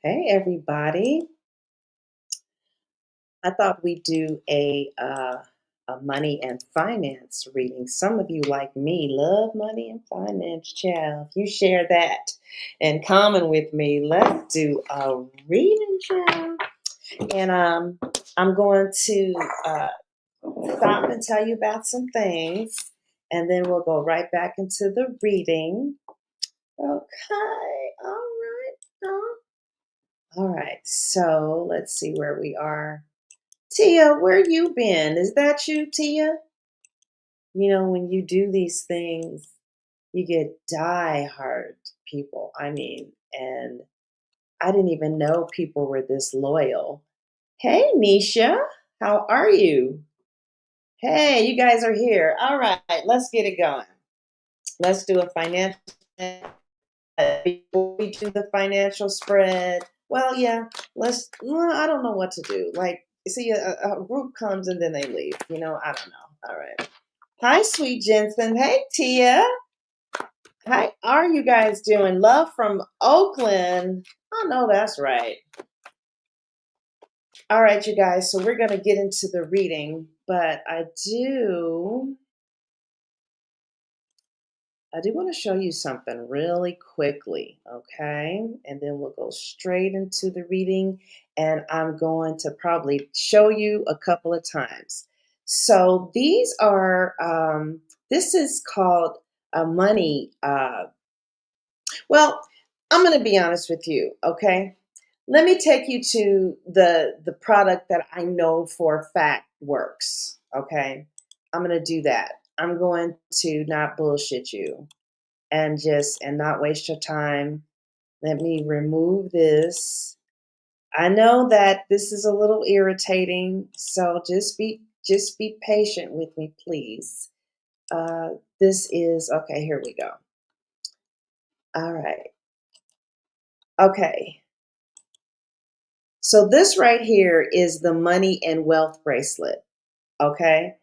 Hey, everybody. I thought we'd do a money and finance reading. Some of you, like me, love money and finance, child. If you share that in common with me, let's do a reading, child. And I'm going to stop and tell you about some things, and then we'll go right back into the reading. Okay, all right. So let's see where we are. Tia, where you been? Is that you, Tia? You know, when you do these things, you get die-hard people. I mean, and I didn't even know people were this loyal. Hey, Nisha, how are you? Hey, you guys are here. All right, let's get it going. Let's do a financial before we do the financial spread. Well, yeah, I don't know what to do. Like, see, a group comes and then they leave. I don't know. All right. Hi, sweet Jensen. Hey, Tia. How are you guys doing? Love from Oakland. I know that's right. All right, you guys. So we're going to get into the reading, but I do want to show you something really quickly, okay? And then we'll go straight into the reading, and I'm going to probably show you a couple of times. So this is called a money. Well, I'm going to be honest with you, okay? Let me take you to the product that I know for a fact works, okay? I'm going to do that. I'm going to not bullshit you and not waste your time. Let me remove this. I know that this is a little irritating, so just be patient with me, please. This is okay. Here we go. All right. Okay. So this right here is the money and wealth bracelet. Okay.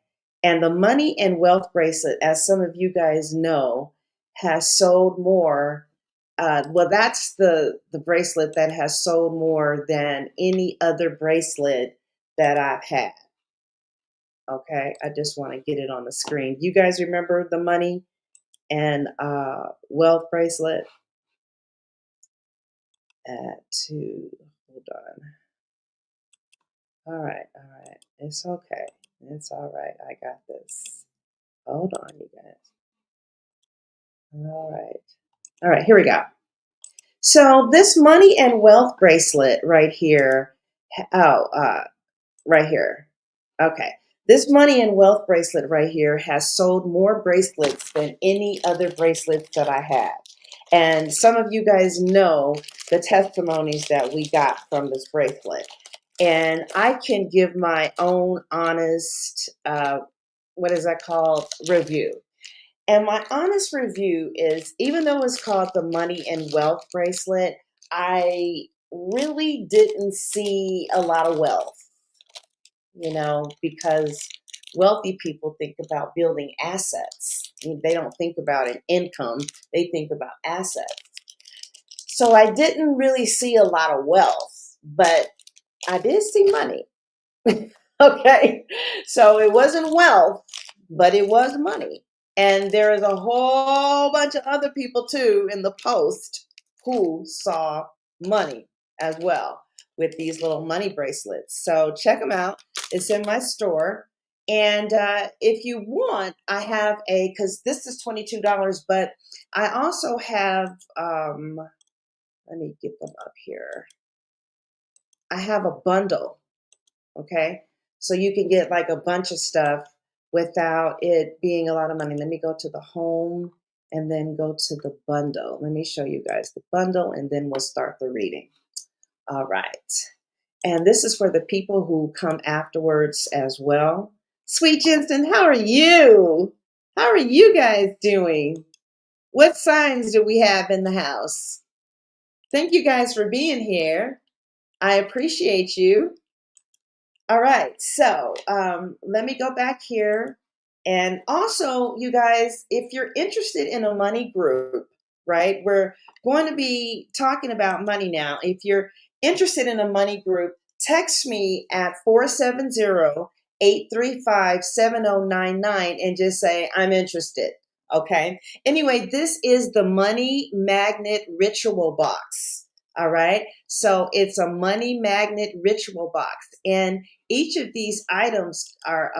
And the money and wealth bracelet, as some of you guys know, has sold more. Well, that's the bracelet that has sold more than any other bracelet that I've had. Okay. I just want to get it on the screen. You guys remember the money and wealth bracelet? Hold on. All right. All right. It's okay. It's all right. I got this. Hold on, you guys. All right. All right, here we go. So this money and wealth bracelet right here. Oh, right here. Okay. This money and wealth bracelet right here has sold more bracelets than any other bracelets that I have. And some of you guys know the testimonies that we got from this bracelet. And I can give my own honest, what is that called? Review. And my honest review is, even though it's called the Money and Wealth Bracelet, I really didn't see a lot of wealth, because wealthy people think about building assets. They don't think about an income, they think about assets. So I didn't really see a lot of wealth, but I did see money. Okay. So it wasn't wealth, but it was money. And there is a whole bunch of other people too in the post who saw money as well with these little money bracelets. So check them out. It's in my store. And if you want, I have because this is $22, but I also have, let me get them up here. I have a bundle. Okay. So you can get like a bunch of stuff without it being a lot of money. Let me go to the home and then go to the bundle. Let me show you guys the bundle and then we'll start the reading. All right. And this is for the people who come afterwards as well. Sweet Jensen, how are you? How are you guys doing? What signs do we have in the house? Thank you guys for being here. I appreciate you. All right, so let me go back here. And also, you guys, if you're interested in a money group, right, we're going to be talking about money now. If you're interested in a money group, text me at 470-835-7099 and just say, I'm interested. Okay. Anyway, this is the Money Magnet Ritual Box. All right. So it's a money magnet ritual box. And each of these items are,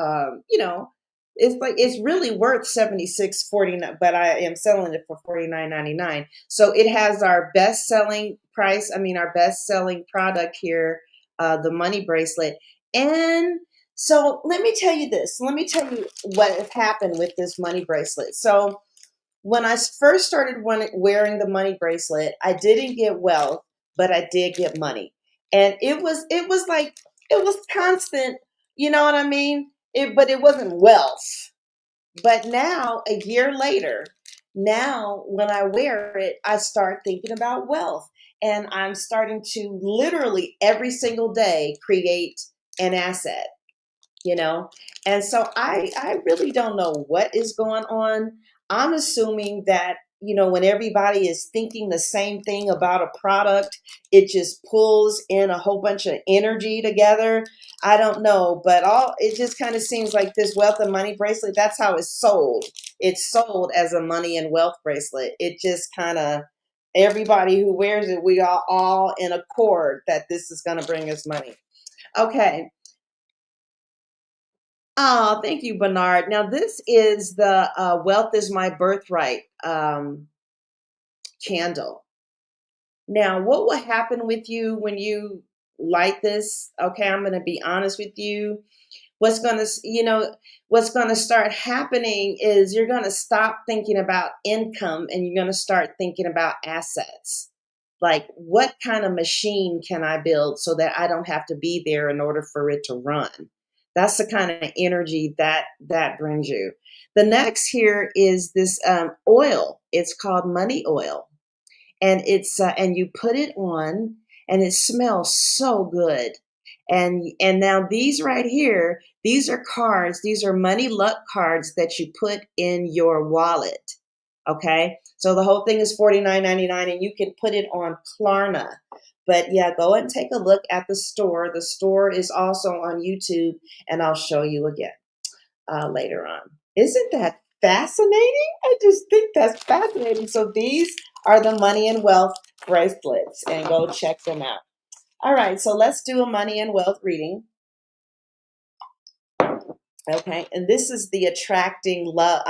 it's really worth 76.49, but I am selling it for 49.99. So it has our best selling price. I mean, our best selling product here, the money bracelet. And so let me tell you this. Let me tell you what has happened with this money bracelet. So when I first started wearing the money bracelet, I didn't get wealth, but I did get money. And it was constant, you know what I mean? But it wasn't wealth. But now, a year later, now when I wear it, I start thinking about wealth. And I'm starting to literally every single day create an asset, you know? And so I really don't know what is going on. I'm assuming that, when everybody is thinking the same thing about a product, it just pulls in a whole bunch of energy together. I don't know, but it just kind of seems like this wealth and money bracelet, that's how it's sold. It's sold as a money and wealth bracelet. It just kind of, everybody who wears it, we are all in accord that this is going to bring us money. Okay. Oh, thank you, Bernard. Now, this is the Wealth is My Birthright candle. Now, what will happen with you when you light this? Okay, I'm going to be honest with you. What's going to, what's going to start happening is you're going to stop thinking about income and you're going to start thinking about assets. Like, what kind of machine can I build so that I don't have to be there in order for it to run? That's the kind of energy that brings you. The next here is this oil. It's called money oil, and and you put it on, and it smells so good. And now these right here, these are cards. These are money luck cards that you put in your wallet. Okay, so the whole thing is $49.99, and you can put it on Klarna. But yeah, go and take a look at the store. The store is also on YouTube, and I'll show you again later on. Isn't that fascinating? I just think that's fascinating. So these are the money and wealth bracelets, and go check them out. All right, so let's do a money and wealth reading. Okay, and this is the attracting wealth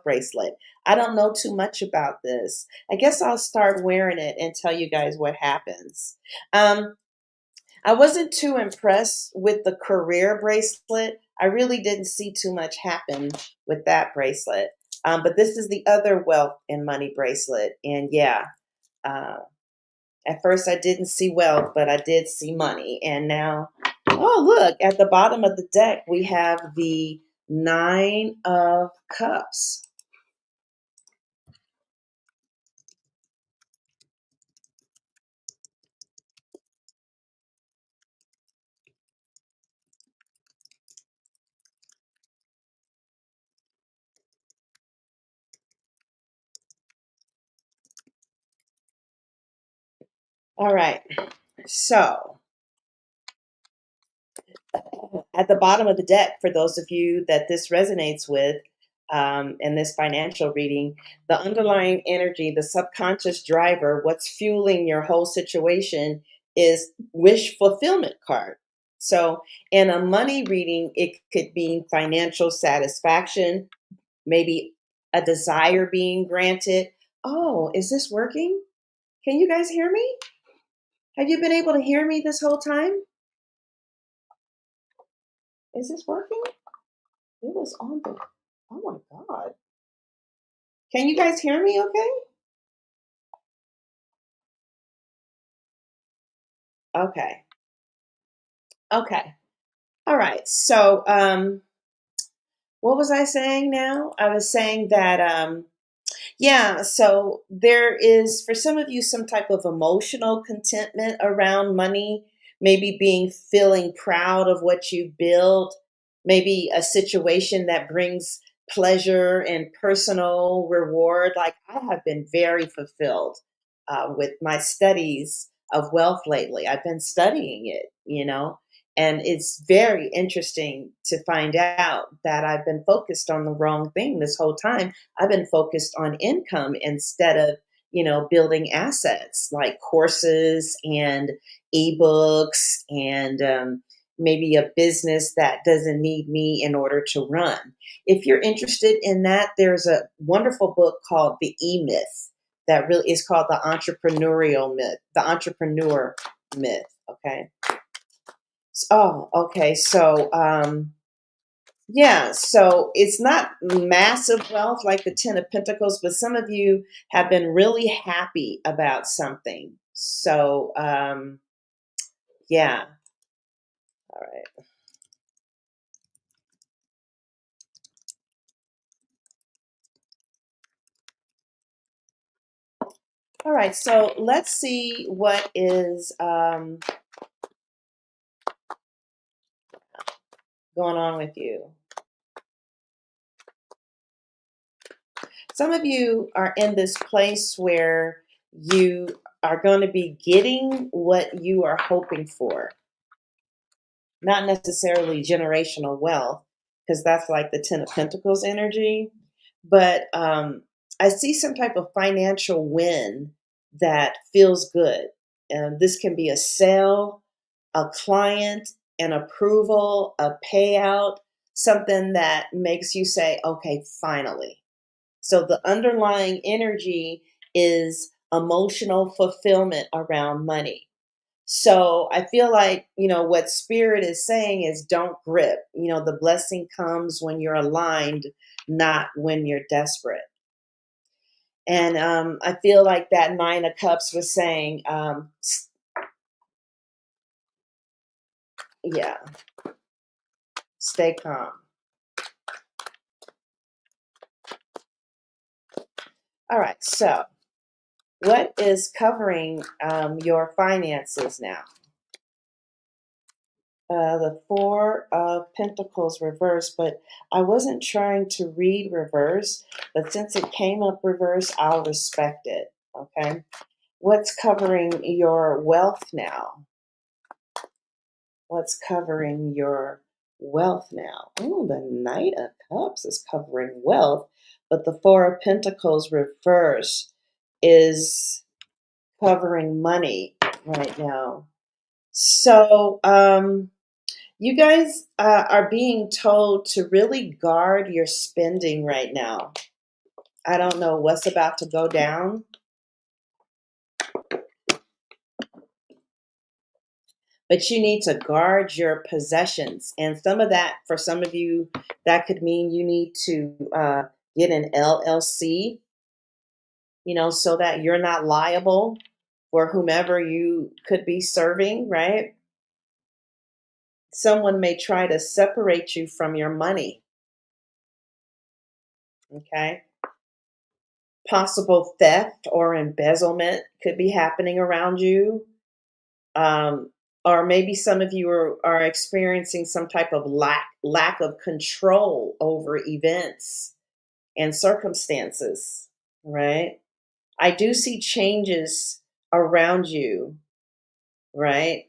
bracelet. I don't know too much about this. I guess I'll start wearing it and tell you guys what happens. I wasn't too impressed with the career bracelet. I really didn't see too much happen with that bracelet. But this is the other wealth and money bracelet. And yeah, uh, at first I didn't see wealth, but I did see money. And now, oh, look, at the bottom of the deck, we have the Nine of Cups. All right. So at the bottom of the deck, for those of you that this resonates with, in this financial reading, the underlying energy, the subconscious driver, what's fueling your whole situation is wish fulfillment card. So in a money reading, it could be financial satisfaction, maybe a desire being granted. Oh, is this working? Can you guys hear me? Have you been able to hear me this whole time? Is this working? It was on the. Oh my God. Can you guys hear me okay? Okay. Okay. All right. So, what was I saying now? I was saying that, yeah, so there is, for some of you, some type of emotional contentment around money, maybe feeling proud of what you build, maybe a situation that brings pleasure and personal reward. Like I have been very fulfilled with my studies of wealth lately. I've been studying it, and it's very interesting to find out that I've been focused on the wrong thing this whole time. I've been focused on income instead of, building assets like courses and ebooks and maybe a business that doesn't need me in order to run. If you're interested in that, there's a wonderful book called The E Myth that really is called the entrepreneur myth. Okay. Oh, okay. So, yeah, so it's not massive wealth like the Ten of Pentacles, but some of you have been really happy about something. So, yeah. All right. All right. So let's see what is going on with you. Some of you are in this place where you are going to be getting what you are hoping for, not necessarily generational wealth, because that's like the Ten of Pentacles energy. But I see some type of financial win that feels good. And this can be a sale, a client, an approval, a payout, something that makes you say, okay, finally. So the underlying energy is emotional fulfillment around money. So I feel like, what spirit is saying is don't grip. The blessing comes when you're aligned, not when you're desperate. And I feel like that Nine of Cups was saying, yeah, stay calm. All right. So what is covering your finances now? The Four of Pentacles reverse, but I wasn't trying to read reverse, but since it came up reverse, I'll respect it. Okay. What's covering your wealth now? What's covering your wealth now? Oh, the Knight of Cups is covering wealth, but the Four of Pentacles reverse is covering money right now. So, you guys are being told to really guard your spending right now. I don't know what's about to go down, but you need to guard your possessions. And some of that, for some of you, that could mean you need to get an LLC, so that you're not liable for whomever you could be serving, right? Someone may try to separate you from your money, okay? Possible theft or embezzlement could be happening around you. Um, or maybe some of you are experiencing some type of lack of control over events and circumstances, right? I do see changes around you, right?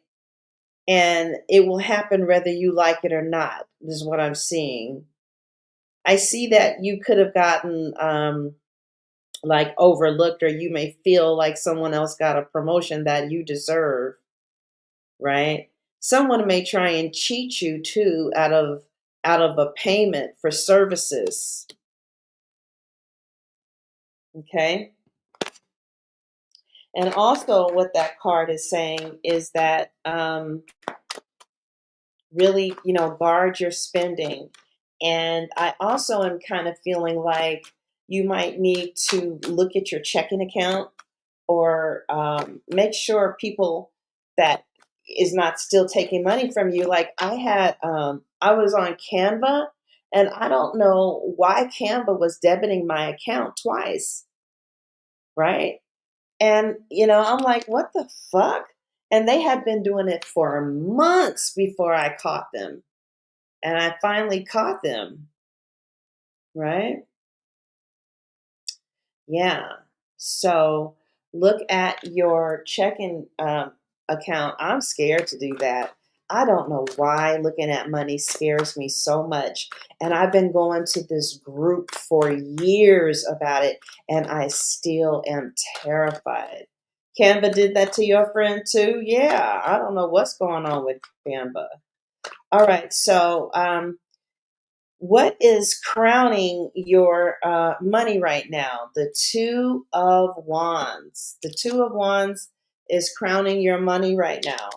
And it will happen whether you like it or not, is what I'm seeing. I see that you could have gotten like overlooked, or you may feel like someone else got a promotion that you deserve, right? Someone may try and cheat you too out of a payment for services. Okay? And also what that card is saying is that really, guard your spending. And I also am kind of feeling like you might need to look at your checking account, or make sure people that is not still taking money from you. Like I was on Canva, and I don't know why Canva was debiting my account twice, right? And I'm like, what the fuck? And they had been doing it for months before I caught them. And I finally caught them, right? Yeah. So Look at your checking account. I'm scared to do that. I don't know why looking at money scares me so much. And I've been going to this group for years about it, and I still am terrified. Canva did that to your friend too? Yeah, I don't know what's going on with Canva. All right, so what is crowning your money right now? The Two of Wands. The Two of Wands is crowning your money right now.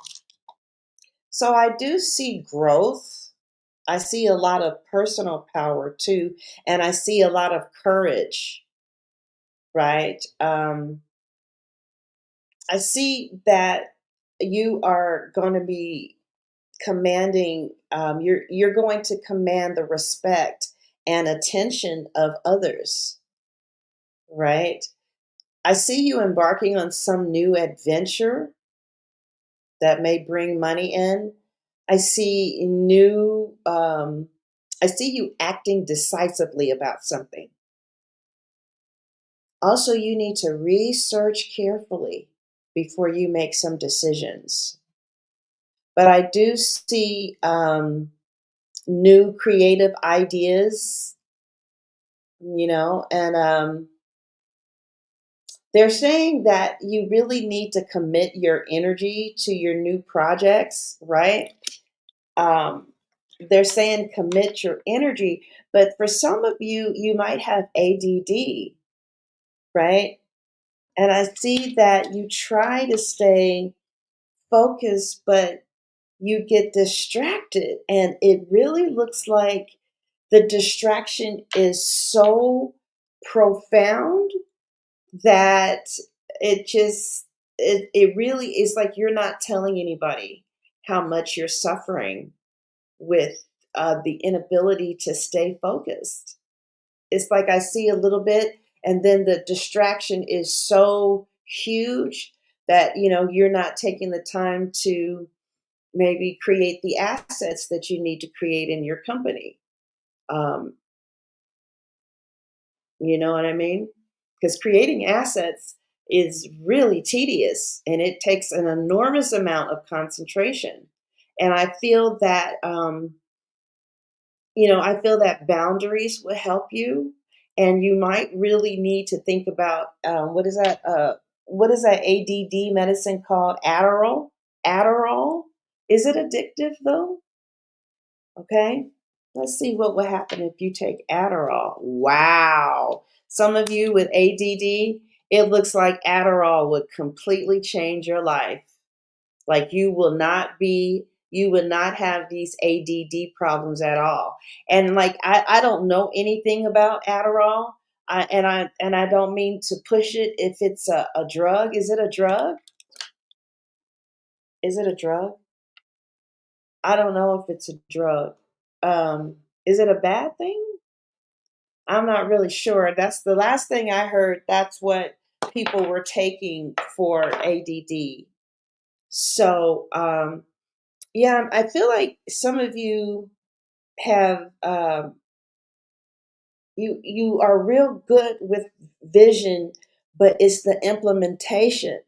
So I do see growth. I see a lot of personal power too, and I see a lot of courage, right? I see that you are going to be commanding. You're going to command the respect and attention of others, right? I see you embarking on some new adventure that may bring money in. I see new, I see you acting decisively about something. Also, you need to research carefully before you make some decisions. But I do see new creative ideas, and they're saying that you really need to commit your energy to your new projects, right? Um, they're saying commit your energy, but for some of you, you might have ADD, right? And I see that you try to stay focused, but you get distracted. And it really looks like the distraction is so profound that it just it really is like you're not telling anybody how much you're suffering with the inability to stay focused. It's like I see a little bit, and then the distraction is so huge that you're not taking the time to maybe create the assets that you need to create in your company. Um, You know what I mean? Because creating assets is really tedious and it takes an enormous amount of concentration. And I feel that, I feel that boundaries will help you. And you might really need to think about what is that? What is that ADD medicine called? Adderall? Adderall? Is it addictive though? Okay. Let's see what would happen if you take Adderall. Wow. Some of you with ADD, it looks like Adderall would completely change your life. Like you would not have these ADD problems at all. And like, I don't know anything about Adderall. And I don't mean to push it if it's a drug. Is it a drug? Is it a drug? I don't know if it's a drug. Is it a bad thing? I'm not really sure. That's the last thing I heard. That's what people were taking for ADD. So, yeah, I feel like some of you have you are real good with vision, but it's the implementation,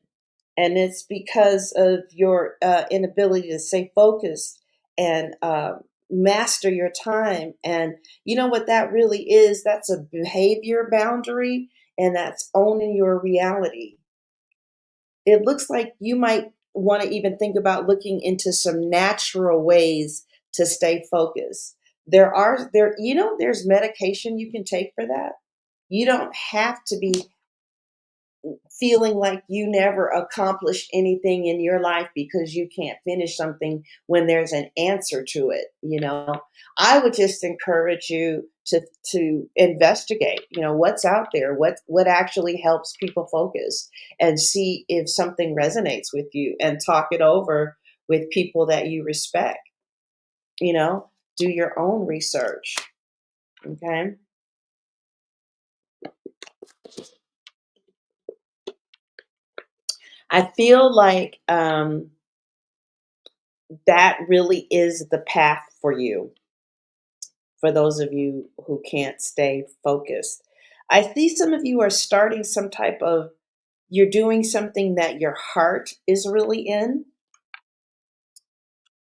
and it's because of your inability to stay focused and master your time. And you know what that really is? That's a behavior boundary, and that's owning your reality. It looks like you might want to even think about looking into some natural ways to stay focused. There's medication you can take for that. You don't have to be feeling like you never accomplished anything in your life because you can't finish something when there's an answer to it. I would just encourage you to investigate, what's out there, what actually helps people focus, and see if something resonates with you, and talk it over with people that you respect. Do your own research. Okay. I feel like that really is the path for you, for those of you who can't stay focused. I see some of you are starting some type of, You're doing something that your heart is really in.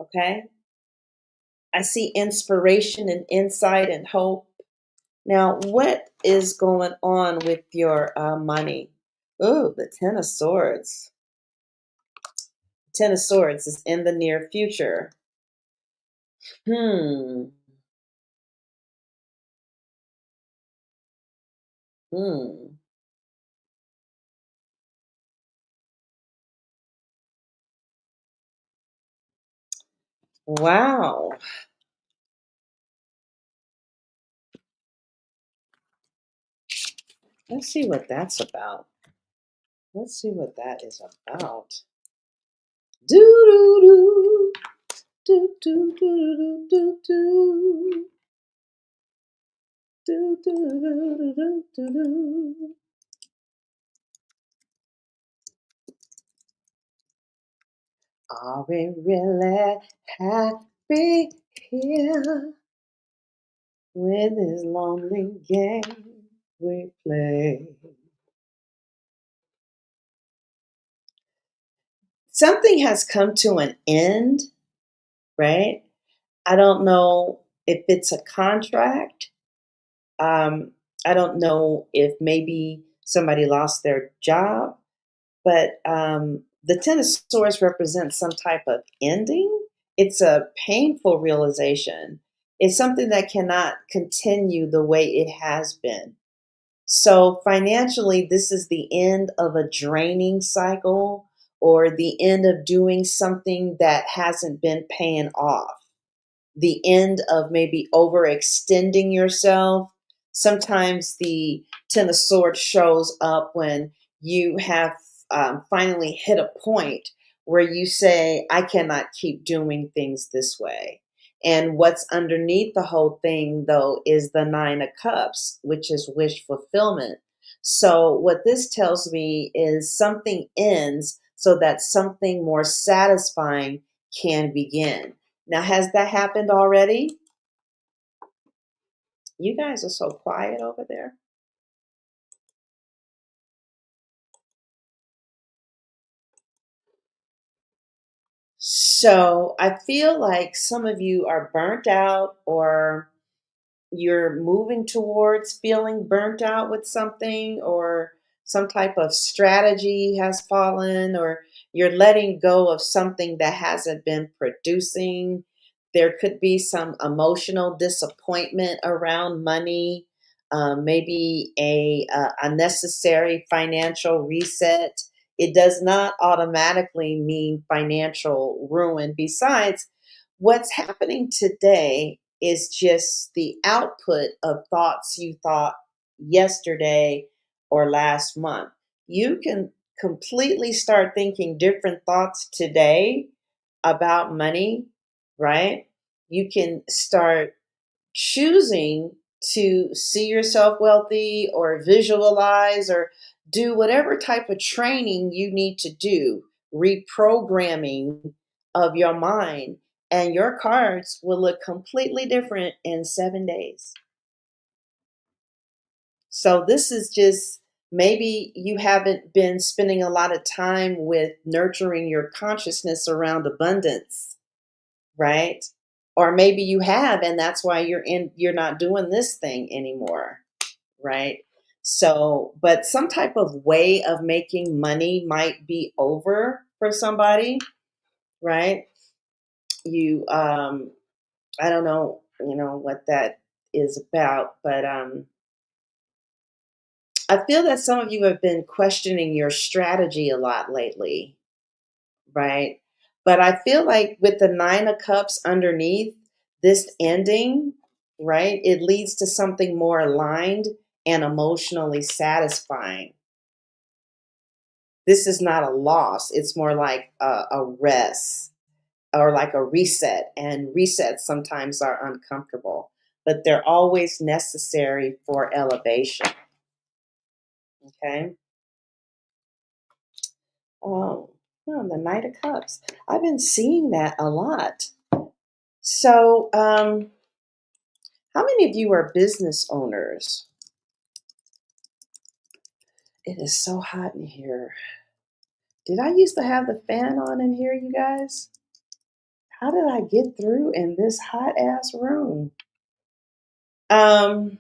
Okay. I see inspiration and insight and hope. Now, what is going on with your money? Ooh, the Ten of Swords. Ten of Swords is in the near future. Hmm. Hmm. Wow. Let's see what that's about. Let's see what that is about. Do do do do do do do do do do do do do. Are we really happy here with this lonely game we play? Something has come to an end, right? I don't know if it's a contract. Um, I don't know if maybe somebody lost their job, but the Ten of Swords represents some type of ending. It's a painful realization. It's something that cannot continue the way it has been. So, financially, this is the end of a draining cycle or the end of doing something that hasn't been paying off, the end of maybe overextending yourself. Sometimes the Ten of Swords shows up when you have finally hit a point where you say, I cannot keep doing things this way. And what's underneath the whole thing, though, is the Nine of Cups, which is wish fulfillment. So, what this tells me is something ends so that something more satisfying can begin. Now, has that happened already? You guys are so quiet over there. So I feel like some of you are burnt out or you're moving towards feeling burnt out with something, or some type of strategy has fallen, or you're letting go of something that hasn't been producing. There could be some emotional disappointment around money, maybe a unnecessary financial reset. It does not automatically mean financial ruin. Besides, what's happening today is just the output of thoughts you thought yesterday or last month. You can completely start thinking different thoughts today about money, right? You can start choosing to see yourself wealthy or visualize or do whatever type of training you need to do, reprogramming of your mind, and your cards will look completely different in 7 days. So, this is just maybe you haven't been spending a lot of time with nurturing your consciousness around abundance, right? Or maybe you have, and that's why you're not doing this thing anymore, right? So, but some type of way of making money might be over for somebody, right? You I don't know, what that is about, but I feel that some of you have been questioning your strategy a lot lately, right? But I feel like with the Nine of Cups underneath this ending, right, it leads to something more aligned and emotionally satisfying. This is not a loss, it's more like a rest or like a reset. And resets sometimes are uncomfortable, but they're always necessary for elevation. Okay. Oh, the Knight of Cups. I've been seeing that a lot. So, how many of you are business owners? It is so hot in here. Did I used to have the fan on in here, you guys? How did I get through in this hot ass room? Um,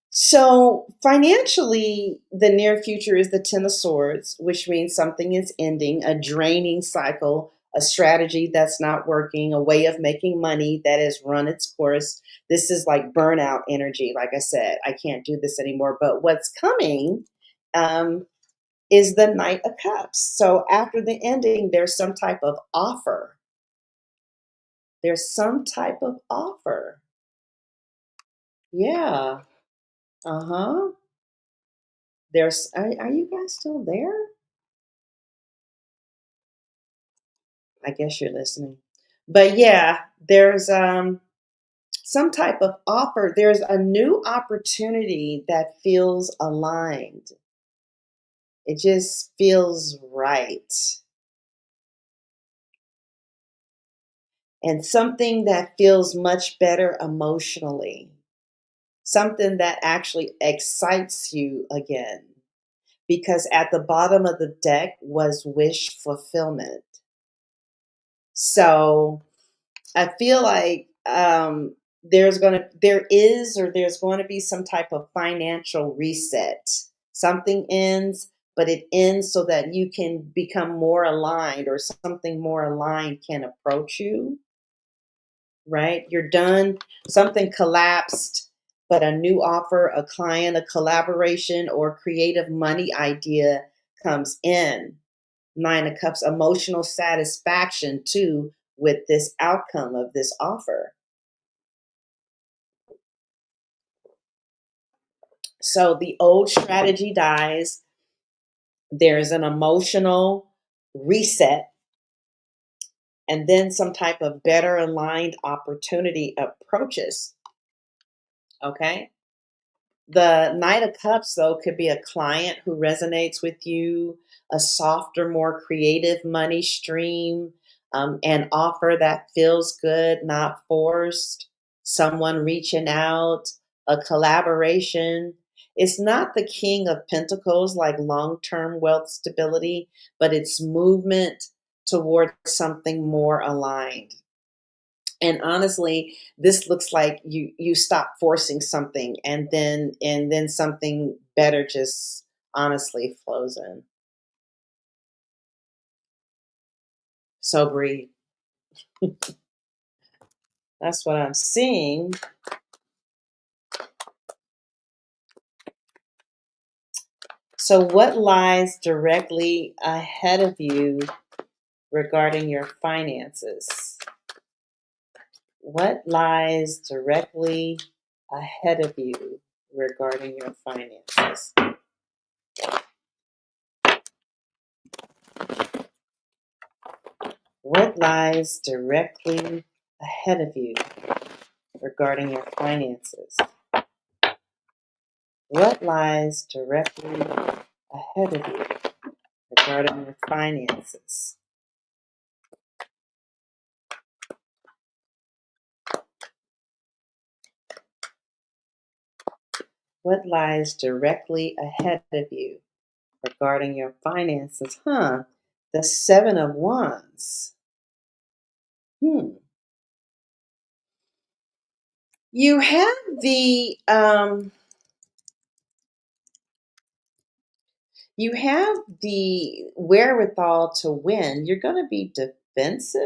so financially, the near future is the Ten of Swords, which means something is ending, a draining cycle, a strategy that's not working, a way of making money that has run its course. This is like burnout energy. Like I said, I can't do this anymore. But what's coming um, is the Knight of Cups. So after the ending, there's some type of offer. There's some type of offer. Yeah. Uh huh. Are you guys still there? I guess you're listening. But yeah, there's some type of offer. There's a new opportunity that feels aligned. It just feels right. And something that feels much better emotionally. Something that actually excites you again. Because at the bottom of the deck was wish fulfillment. So I feel like there's going to be some type of financial reset. Something ends, but it ends so that you can become more aligned, or something more aligned can approach you. Right? You're done. Something collapsed, but a new offer, a client, a collaboration, or creative money idea comes in. Nine of Cups, emotional satisfaction too with this outcome of this offer. So the old strategy dies. There's an emotional reset, and then some type of better aligned opportunity approaches. Okay. The Knight of Cups, though, could be a client who resonates with you, a softer, more creative money stream, an offer that feels good, not forced, someone reaching out, a collaboration. It's not the King of Pentacles like long term wealth stability, but it's movement towards something more aligned. And honestly, this looks like you stop forcing something, and then something better just honestly flows in. So breathe. That's what I'm seeing. So what lies directly ahead of you regarding your finances? What lies directly ahead of you regarding your finances? What lies directly ahead of you regarding your finances? What lies directly ahead of you regarding your finances? What lies directly ahead of you regarding your finances? The Seven of Wands. You have the wherewithal to win. You're going to be defensive.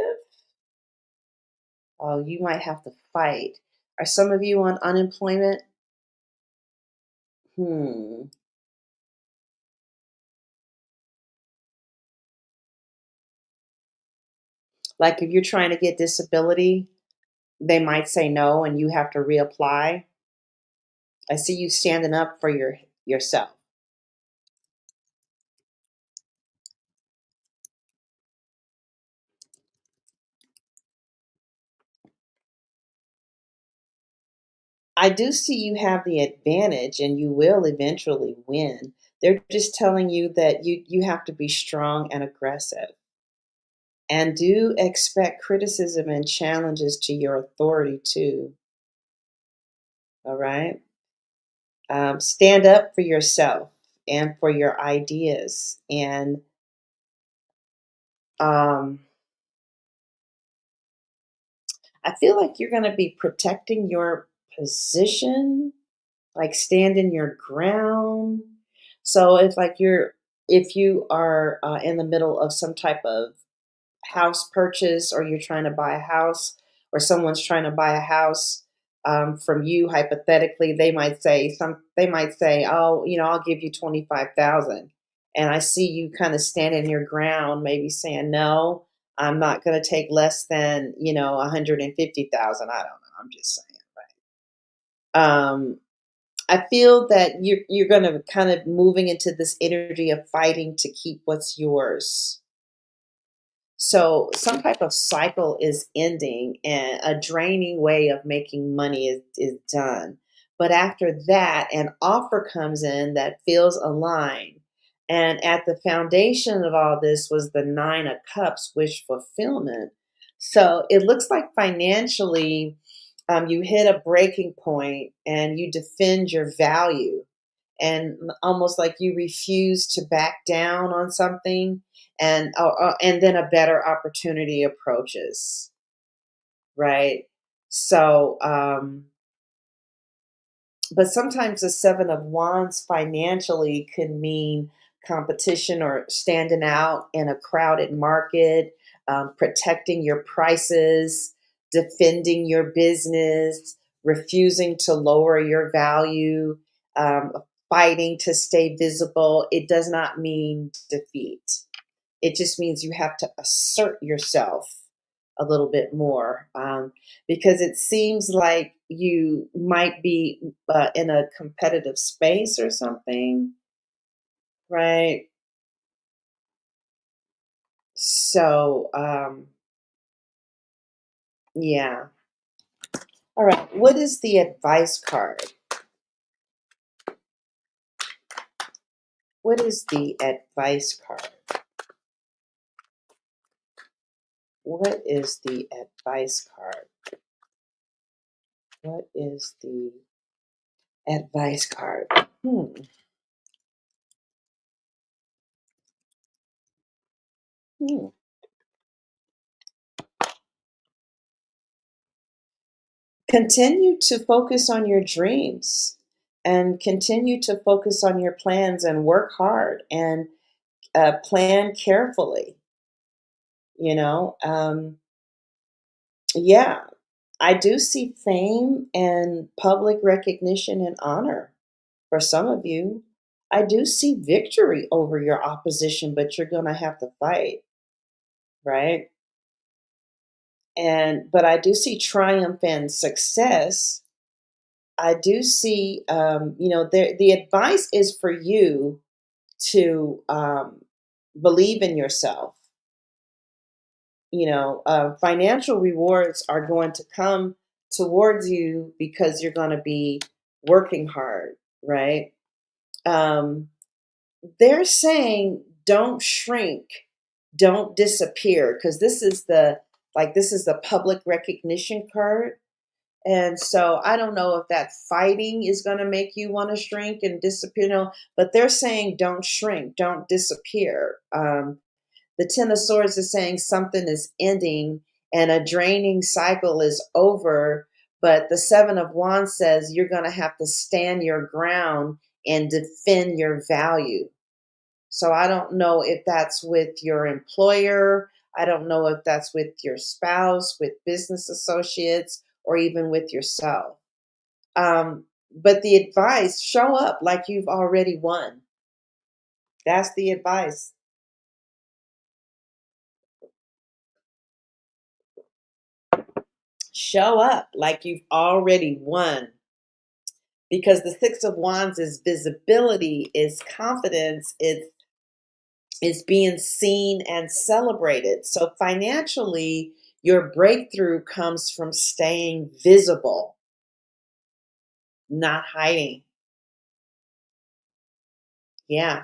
Oh, you might have to fight. Are some of you on unemployment? Hmm. Like if you're trying to get disability, they might say no and you have to reapply. I see you standing up for yourself. I do see you have the advantage and you will eventually win. They're just telling you that you have to be strong and aggressive. And do expect criticism and challenges to your authority too. All right? Stand up for yourself and for your ideas. And um, I feel like you're going to be protecting your position, like standing your ground. So if you are in the middle of some type of house purchase, or you're trying to buy a house, or someone's trying to buy a house from you, hypothetically, they might say, oh, I'll give you 25,000. And I see you kind of standing your ground, maybe saying, no, I'm not going to take less than 150,000. I don't know, I'm just saying. I feel that you're going to kind of moving into this energy of fighting to keep what's yours. So some type of cycle is ending, and a draining way of making money is done. But after that, an offer comes in that feels aligned. And at the foundation of all this was the Nine of Cups, wish fulfillment. So it looks like financially, you hit a breaking point and you defend your value, and almost like you refuse to back down on something, and then a better opportunity approaches, right? So but sometimes the Seven of Wands financially can mean competition or standing out in a crowded market, protecting your prices, defending your business, refusing to lower your value, um, fighting to stay visible. It does not mean defeat. It just means you have to assert yourself a little bit more, because it seems like you might be in a competitive space or something, right? So, yeah. All right. What is the advice card? What is the advice card? What is the advice card? What is the advice card? Hmm. Hmm. Continue to focus on your dreams, and continue to focus on your plans, and work hard, and plan carefully. You know, yeah, I do see fame and public recognition and honor for some of you. I do see victory over your opposition, but you're going to have to fight, right? But I do see triumph and success. I do see, the advice is for you to believe in yourself. Financial rewards are going to come towards you because you're going to be working hard, right? Um, they're saying don't shrink, don't disappear, because this is the public recognition card. And so I don't know if that fighting is going to make you want to shrink and disappear, no, but they're saying don't shrink, don't disappear. The Ten of Swords is saying something is ending and a draining cycle is over. But the Seven of Wands says you're going to have to stand your ground and defend your value. So I don't know if that's with your employer. I don't know if that's with your spouse, with business associates, or even with yourself. But the advice, show up like you've already won. That's the advice. Show up like you've already won, because the Six of Wands is visibility, is confidence, it's being seen and celebrated. So financially, your breakthrough comes from staying visible, not hiding. Yeah,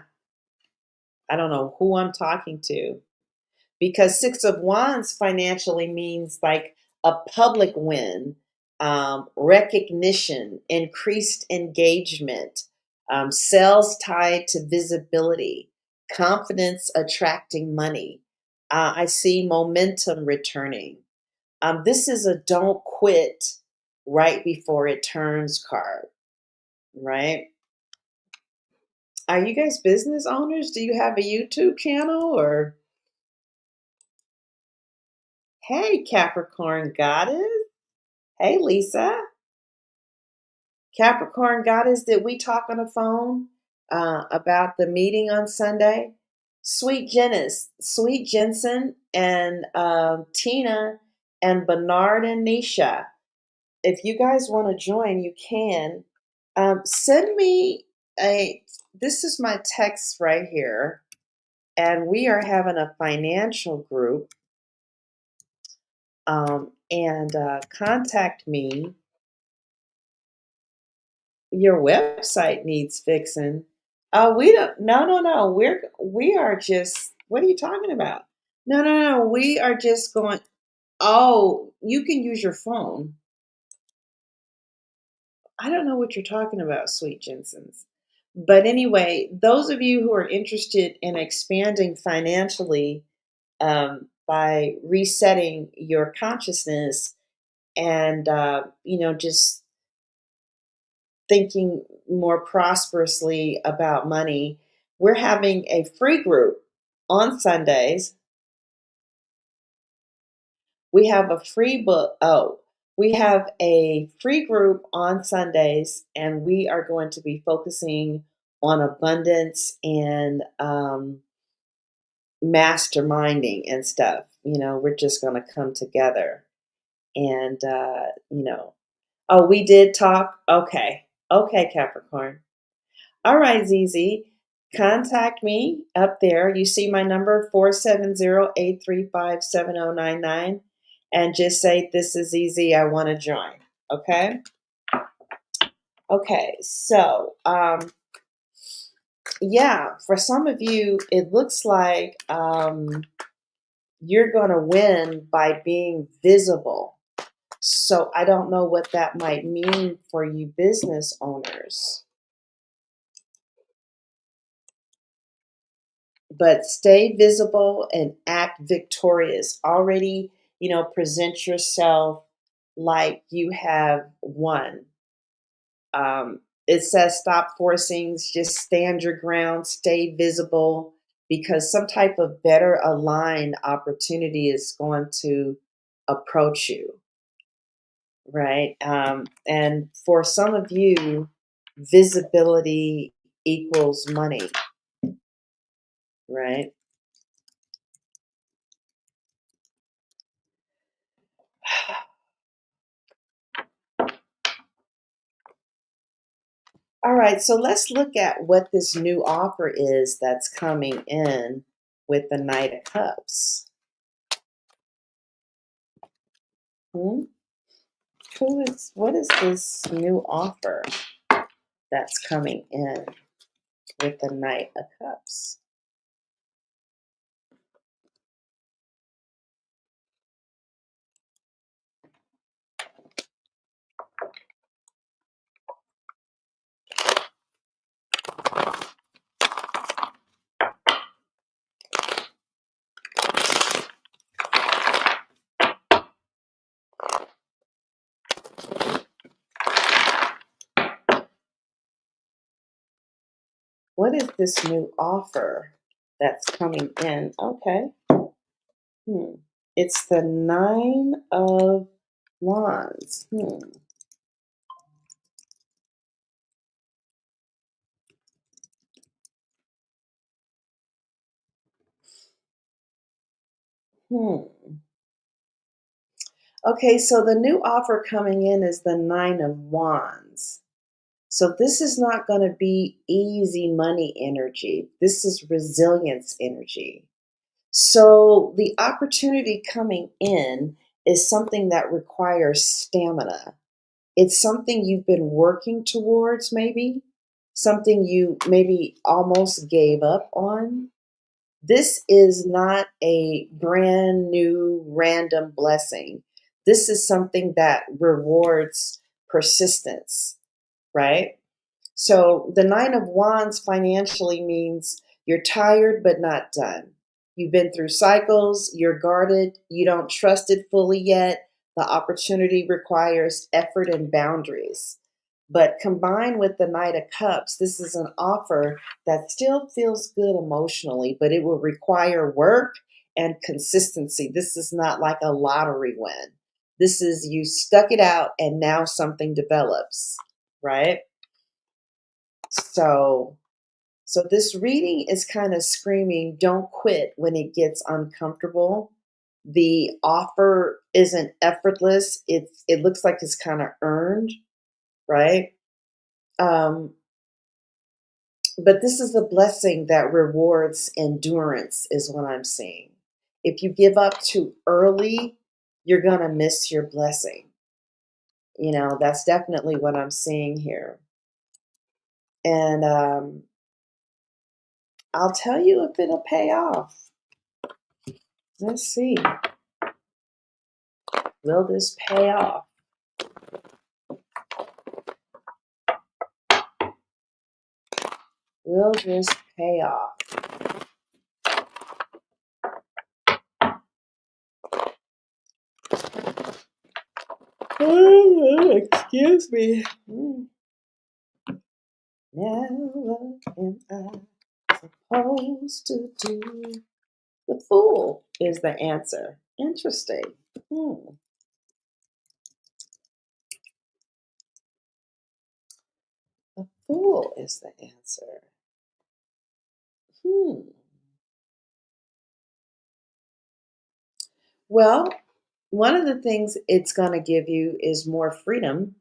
I don't know who I'm talking to, because Six of Wands financially means like a public win. recognition, increased engagement, sales tied to visibility, confidence attracting money. I see momentum returning. This is a don't quit right before it turns card, right? Are you guys business owners? Do you have a YouTube channel or hey Capricorn Goddess? Hey Lisa. Capricorn Goddess, did we talk on the phone about the meeting on Sunday? Sweet Jensen, and Tina and Bernard and Nisha. If you guys want to join, you can. Send me a. This is my text right here, and we are having a financial group. And contact me. Your website needs fixing. We don't. No, no, no. We are just. What are you talking about? No, no, no. We are just going. Oh, you can use your phone. I don't know what you're talking about, Sweet Jensen's. But anyway, those of you who are interested in expanding financially by resetting your consciousness and just thinking more prosperously about money, we're having a free group on Sundays. We have a free book. Oh, we have a free group on Sundays, and we are going to be focusing on abundance and masterminding and stuff. We're just going to come together and, oh, we did talk. Okay. Okay, Capricorn. All right, ZZ. Contact me up there. You see my number 470-835-7099 and just say this is ZZ. I want to join. Okay? Okay. So, yeah, for some of you it looks like you're going to win by being visible. So, I don't know what that might mean for you business owners. But stay visible and act victorious. Already, present yourself like you have won. It says stop forcing, just stand your ground, stay visible, because some type of better aligned opportunity is going to approach you, right? And for some of you, visibility equals money, right? All right, so let's look at what this new offer is that's coming in with the Knight of Cups. Hmm? What is this new offer that's coming in with the Knight of Cups? What is this new offer that's coming in? Okay. It's the Nine of Wands. Okay, so the new offer coming in is the Nine of Wands. So this is not going to be easy money energy. This is resilience energy. So the opportunity coming in is something that requires stamina. It's something you've been working towards, maybe something you maybe almost gave up on. This is not a brand new random blessing. This is something that rewards persistence, right? So the Nine of Wands financially means you're tired but not done. You've been through cycles, you're guarded, you don't trust it fully yet. The opportunity requires effort and boundaries. But combined with the Knight of Cups, this is an offer that still feels good emotionally, but it will require work and consistency. This is not like a lottery win. This is you stuck it out and now something develops, right? So this reading is kind of screaming, don't quit when it gets uncomfortable. The offer isn't effortless. It looks like it's kind of earned, right? Um, but this is a blessing that rewards endurance, is what I'm seeing. If you give up too early, you're going to miss your blessing. That's definitely what I'm seeing here. And I'll tell you if it'll pay off. Let's see. Will this pay off? Will this pay off? Oh, excuse me. Now what am I supposed to do? The Fool is the answer. Interesting. The Fool is the answer. Well, one of the things it's going to give you is more freedom,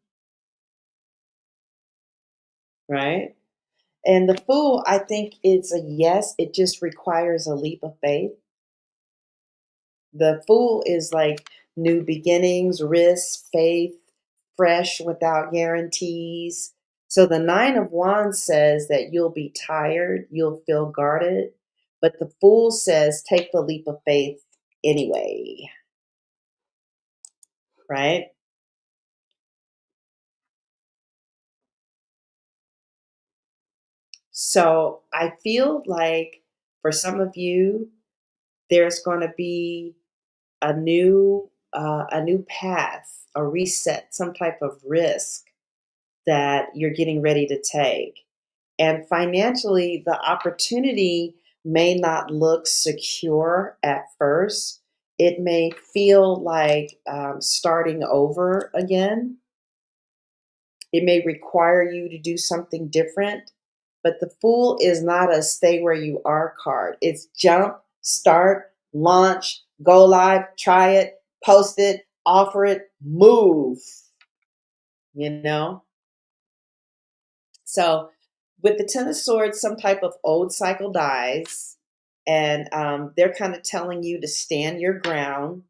right? And the Fool, I think it's a yes. It just requires a leap of faith. The Fool is like new beginnings, risk, faith, fresh without guarantees. So the Nine of Wands says that you'll be tired, you'll feel guarded, but the Fool says take the leap of faith anyway, right? So I feel like for some of you, there's going to be a new path, a reset, some type of risk that you're getting ready to take. And financially, the opportunity may not look secure at first. It may feel like starting over again. It may require you to do something different. But the Fool is not a stay where you are card. It's jump, start, launch, go live, try it, post it, offer it, move, you know? So with the Ten of Swords, some type of old cycle dies, and they're kind of telling you to stand your ground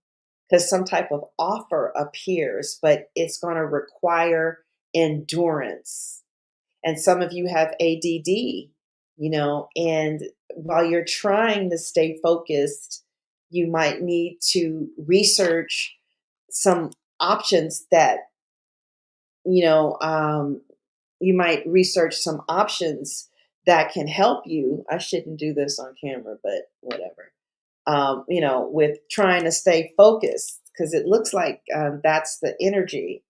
because some type of offer appears, but it's going to require endurance. And some of you have ADD, and while you're trying to stay focused, you might need to research some options that, you know, um, you might research some options that can help you. I shouldn't do this on camera, but whatever. With trying to stay focused, because it looks like that's the energy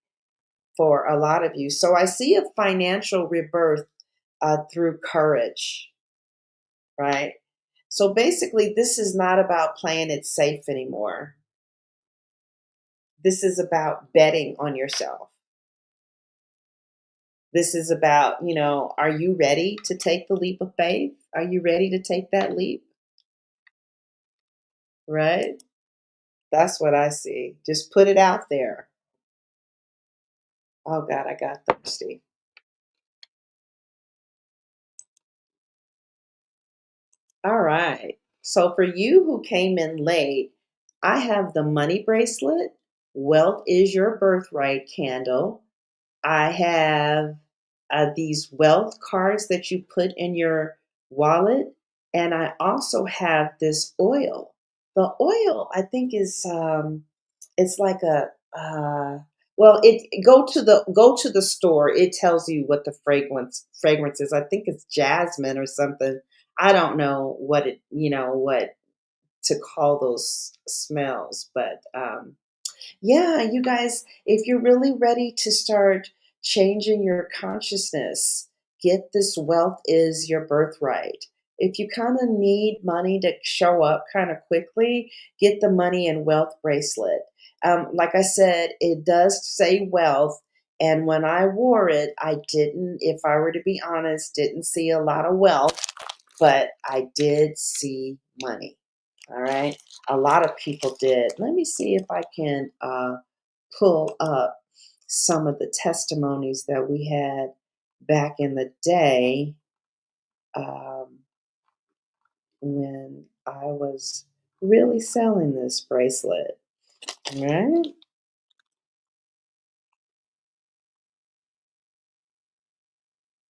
for a lot of you. So I see a financial rebirth through courage, right? So basically, this is not about playing it safe anymore. This is about betting on yourself. This is about, are you ready to take the leap of faith? Are you ready to take that leap? Right? That's what I see. Just put it out there. Oh, God, I got thirsty. All right. So for you who came in late, I have the money bracelet, wealth is your birthright candle. I have these wealth cards that you put in your wallet. And I also have this oil. The oil, I think, is it's like Uh, well, it go to the store. It tells you what the fragrance is. I think it's jasmine or something. I don't know what to call those smells, but yeah, you guys, if you're really ready to start changing your consciousness, get this: wealth is your birthright. If you kind of need money to show up kind of quickly, get the money and wealth bracelet. Like I said, it does say wealth. And when I wore it, I didn't, if I were to be honest, didn't see a lot of wealth, but I did see money. All right. A lot of people did. Let me see if I can pull up some of the testimonies that we had back in the day, um, when I was really selling this bracelet. All right.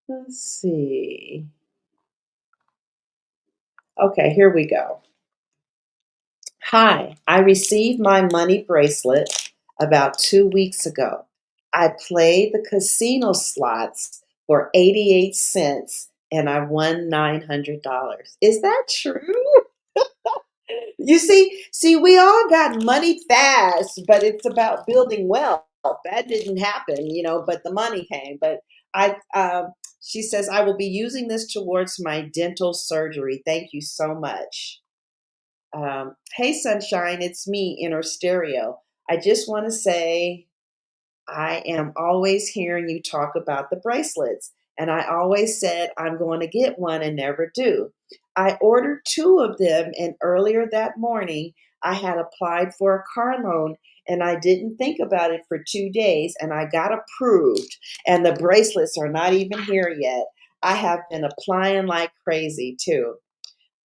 Let's see. Okay, here we go. Hi, I received my money bracelet about 2 weeks ago. I played the casino slots for 88 cents and I won $900. Is that true? You see, we all got money fast, but it's about building wealth. That didn't happen, but the money came. But she says, I will be using this towards my dental surgery. Thank you so much. Hey, sunshine, it's me, Inner Stereo. I just want to say I am always hearing you talk about the bracelets, and I always said I'm going to get one and never do. I ordered two of them, and earlier that morning, I had applied for a car loan and I didn't think about it for 2 days, and I got approved, and the bracelets are not even here yet. I have been applying like crazy too.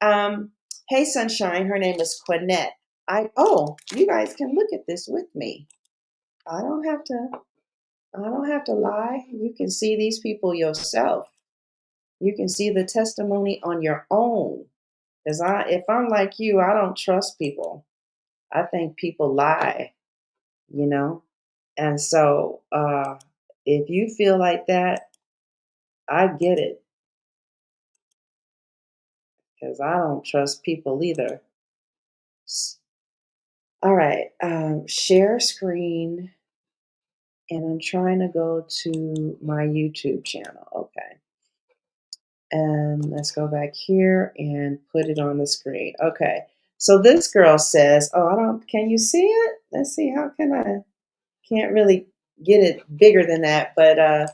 Um, hey, sunshine, her name is Quinette. You guys can look at this with me. I don't have to. I don't have to lie. You can see these people yourself. You can see the testimony on your own. Because if I'm like you, I don't trust people. I think people lie, you know? And so if you feel like that, I get it. Because I don't trust people either. All right. Share screen. And I'm trying to go to my YouTube channel. Okay. And let's go back here and put it on the screen. Okay. So this girl says, "Oh, can you see it? Let's see, how can I, can't really get it bigger than that." But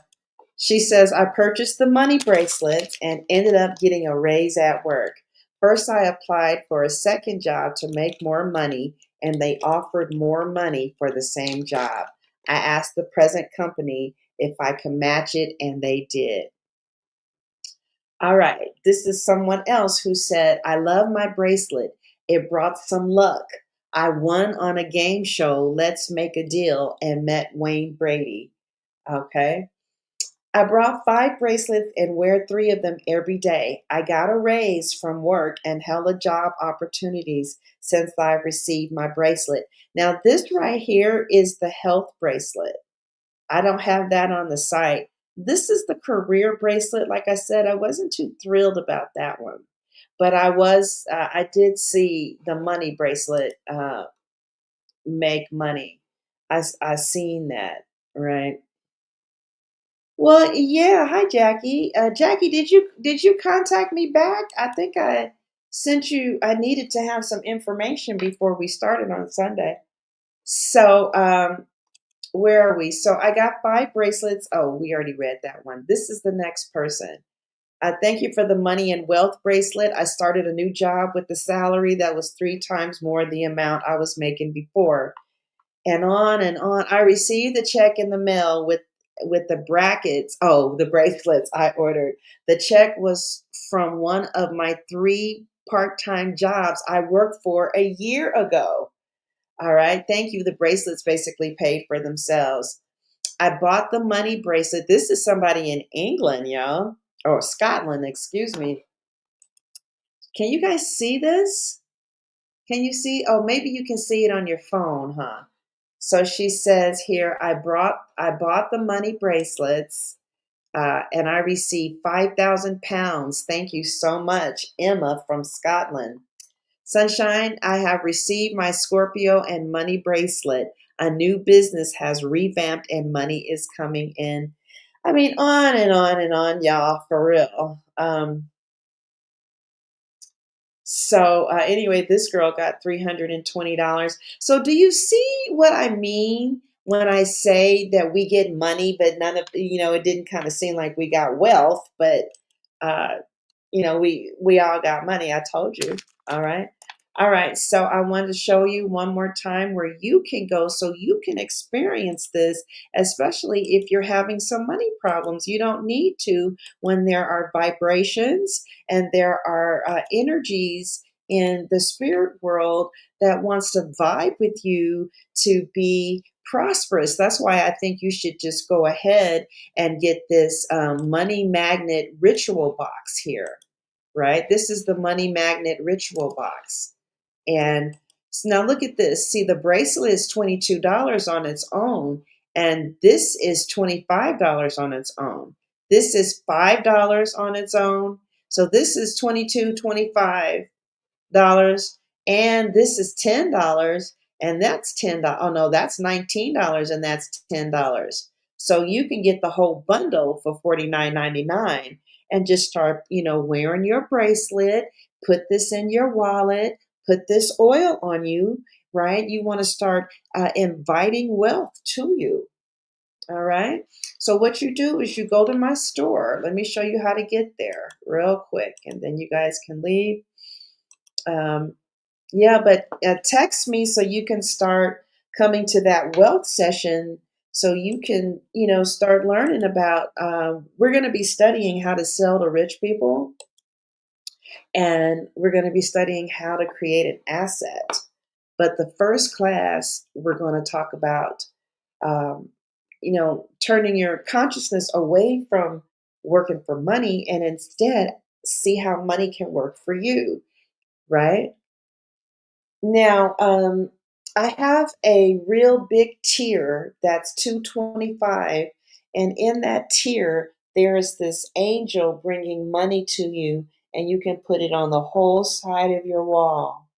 she says, I purchased the money bracelets and ended up getting a raise at work. First, I applied for a second job to make more money, and they offered more money for the same job. I asked the present company if I could match it, and they did. All right. This is someone else who said, I love my bracelet. It brought some luck. I won on a game show, Let's Make a Deal, and met Wayne Brady. Okay. I brought 5 bracelets and wear 3 of them every day. I got a raise from work and hella job opportunities since I've received my bracelet. Now, this right here is the health bracelet. I don't have that on the site. This is the career bracelet. Like I said, I wasn't too thrilled about that one, but I did see the money bracelet make money. I seen that, right? Well, yeah. Hi, Jackie. Jackie, did you contact me back? I think I sent you. I needed to have some information before we started on Sunday. So, where are we? So I got 5 bracelets. Oh, we already read that one. This is the next person. Thank you for the money and wealth bracelet. I started a new job with the salary that was 3 times more the amount I was making before. And on and on. I received the check in the mail with the brackets. Oh, the bracelets I ordered. The check was from one of my 3 part-time jobs I worked for a year ago. All right. Thank you. The bracelets basically paid for themselves. I bought the money bracelet. This is somebody in England, y'all, or Scotland, excuse me. Can you guys see this? Can you see? Oh, maybe you can see it on your phone, huh? So she says here, I bought the money bracelets, and I received 5,000 pounds. Thank you so much, Emma from Scotland. Sunshine, I have received my Scorpio and money bracelet. A new business has revamped and money is coming in. I mean, on and on and on, y'all, for real. Anyway, this girl got $320. So do you see what I mean when I say that we get money, but none of, it didn't kind of seem like we got wealth, but uh, we all got money. I told you. All right. All right. So I wanted to show you one more time where you can go so you can experience this, especially if you're having some money problems. You don't need to when there are vibrations and there are energies in the spirit world that wants to vibe with you to be prosperous. That's why I think you should just go ahead and get this money magnet ritual box here, right? This is the money magnet ritual box. And so now look at this. See, the bracelet is $22 on its own, and this is $25 on its own. This is $5 on its own. So this is 22, 25 dollars, and this is $10, and that's $10. Oh no, that's $19, and that's $10. So you can get the whole bundle for $49.99 and just start, wearing your bracelet. Put this in your wallet. Put this oil on you. Right? You want to start inviting wealth to you. All right. So what you do is you go to my store. Let me show you how to get there real quick, and then you guys can leave. Um, yeah, but text me so you can start coming to that wealth session so you can, start learning about. We're going to be studying how to sell to rich people, and we're going to be studying how to create an asset. But the first class, we're going to talk about, um, turning your consciousness away from working for money and instead see how money can work for you, right? Now, I have a real big tier that's 225, and in that tier, there is this angel bringing money to you, and you can put it on the whole side of your wall.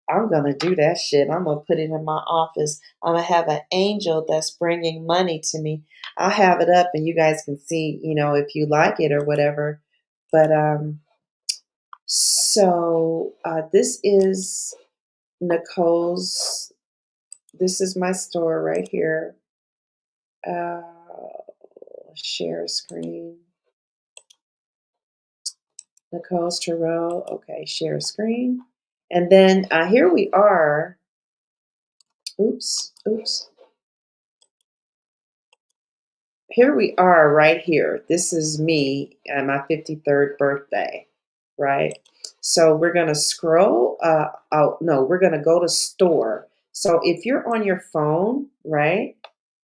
I'm gonna do that shit. I'm gonna put it in my office. I'm gonna have an angel that's bringing money to me. I'll have it up, and you guys can see, if you like it or whatever. But this is Nicole's. This is my store right here. Uh, Share screen. Nicole's Tarot. Okay, share screen. And then here we are. Oops. Here we are right here. This is me at my 53rd birthday, right? So we're going to scroll out. No, we're going to go to store. So if you're on your phone, right?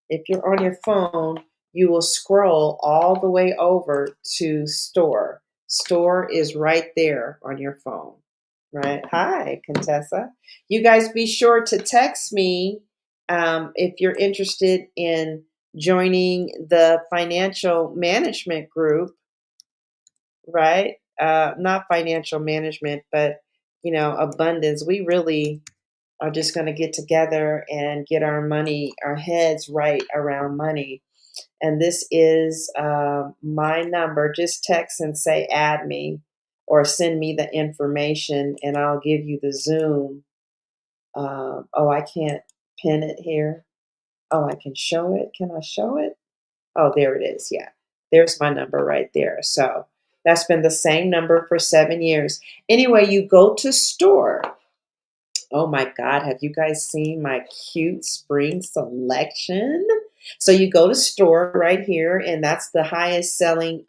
If you're on your phone, you will scroll all the way over to store. Store is right there on your phone, right? Hi, Contessa. You guys be sure to text me if you're interested in joining the financial management group, right? Not financial management, but abundance. We really are just going to get together and get our heads right around money. And this is my number. Just text and say add me or send me the information and I'll give you the Zoom. I can't pin it here. Oh, I can show it. Can I show it? Oh, there it is. Yeah, there's my number right there. So that's been the same number for 7 years. Anyway, you go to store. Oh my God, have you guys seen my cute spring selection? So you go to store right here, and that's the highest selling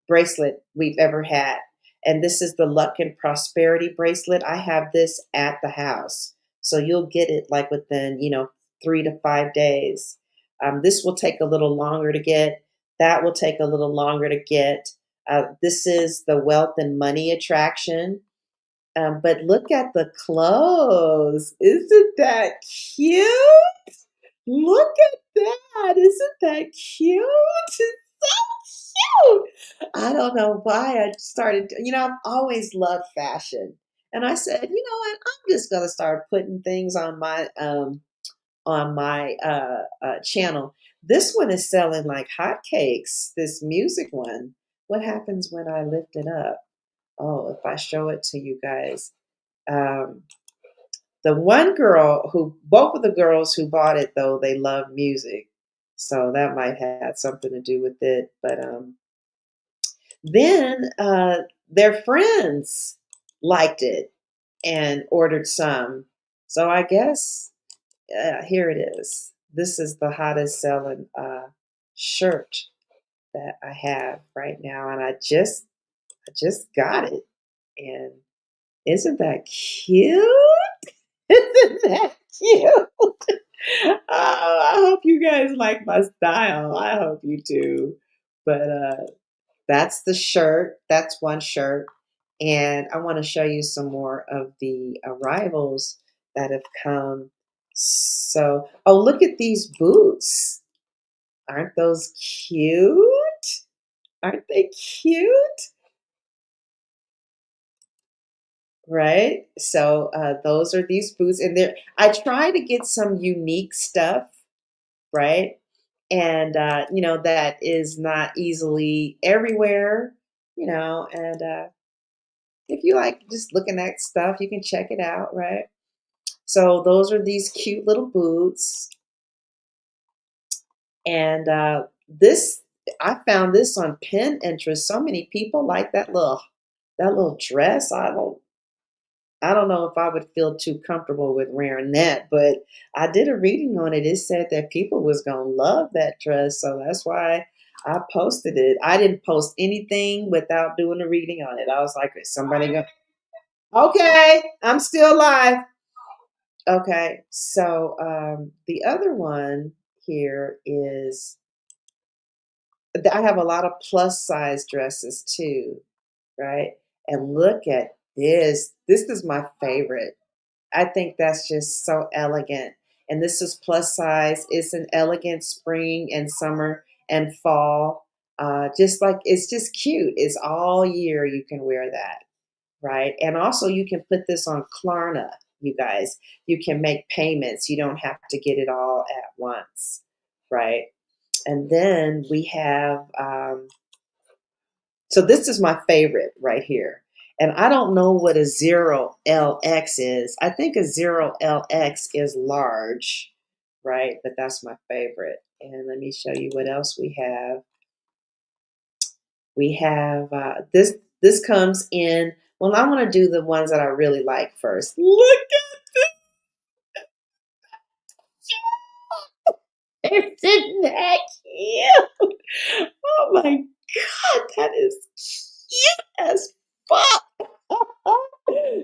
bracelet we've ever had. And this is the Luck and Prosperity bracelet. I have this at the house. So you'll get it like within, 3 to 5 days. This will take a little longer to get. That will take a little longer to get. This is the Wealth and Money Attraction. But look at the clothes. Isn't that cute? Look at that. Isn't that cute? It's so cute. I don't know why I started, I've always loved fashion. And I said, you know what? I'm just gonna start putting things on my channel. This one is selling like hotcakes. This music one. What happens when I lift it up? Oh, if I show it to you guys. Um, the one girl who, both of the girls who bought it though, they love music, so that might have something to do with it. But then their friends liked it and ordered some. So I guess here it is. This is the hottest selling shirt that I have right now, and I just got it. And isn't that cute? Isn't that cute? Oh, I hope you guys like my style. I hope you do. But that's the shirt. That's one shirt. And I want to show you some more of the arrivals that have come. So, oh, look at these boots. Aren't those cute? Aren't they cute? Right? So, those are these boots. And I try to get some unique stuff, right? And that is not easily everywhere, and if you like just looking at stuff, you can check it out, right? So those are these cute little boots. And this I found this on Pinterest. So many people like that little dress. I don't know if I would feel too comfortable with wearing that, but I did a reading on it. It said that people was gonna love that dress, so that's why I posted it. I didn't post anything without doing a reading on it. I was like, is somebody going? Okay, I'm still live. Okay, so the other one here is I have a lot of plus size dresses too, right? And look at this. This is my favorite. I think that's just so elegant. And this is plus size. It's an elegant spring and summer and fall. Just like it's just cute. It's all year you can wear that, right? And also you can put this on Klarna, you guys. You can make payments. You don't have to get it all at once, right? And then we have so this is my favorite right here. And I don't know what a 0LX is. I think a 0LX is large, right? But that's my favorite. And let me show you what else we have. We have this comes in, well, I want to do the ones that I really like first. Look at this. Isn't that cute? Oh my God, that is cute as fuck.